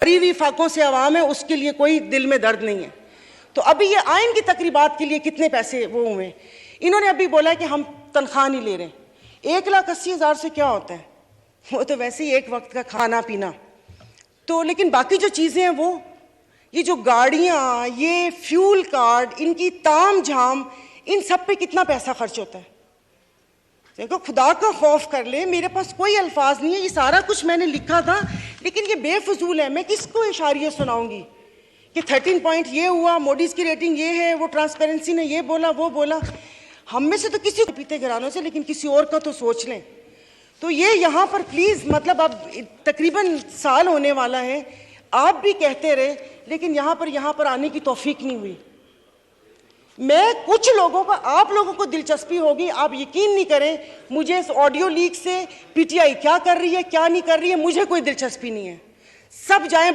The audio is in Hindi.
भरी हुई फाकों से आवाम है, उसके लिए कोई दिल में दर्द नहीं है। तो अभी ये आइन की तकरीबात के लिए कितने पैसे वो हुए, इन्होंने अभी बोला कि हम तनख्वाह नहीं ले रहे। 1,80,000 से क्या होता है, वो तो वैसे ही एक वक्त का खाना पीना। तो लेकिन बाकी जो चीज़ें हैं वो, ये जो गाड़ियाँ, ये फ्यूल कार्ड, इनकी ताम झाम, इन सब पे कितना पैसा खर्च होता है। देखो, खुदा का खौफ कर ले, मेरे पास कोई अल्फाज नहीं है, ये सारा कुछ मैंने लिखा था लेकिन ये बेफजूल है। मैं किसको इशारिया सुनाऊंगी कि 13 पॉइंट ये हुआ, मोडीज की रेटिंग ये है, वो ट्रांसपेरेंसी ने ये बोला वो बोला। हम में से तो किसी को पीते घरानों से, लेकिन किसी और का तो सोच लें। तो ये यहाँ पर प्लीज़, मतलब अब तकरीबन साल होने वाला है, आप भी कहते रहे लेकिन यहाँ पर आने की तौफीक नहीं हुई। मैं कुछ लोगों का, आप लोगों को दिलचस्पी होगी, आप यकीन नहीं करें, मुझे इस ऑडियो लीक से पीटीआई क्या कर रही है क्या नहीं कर रही है, मुझे कोई दिलचस्पी नहीं है। सब जाएं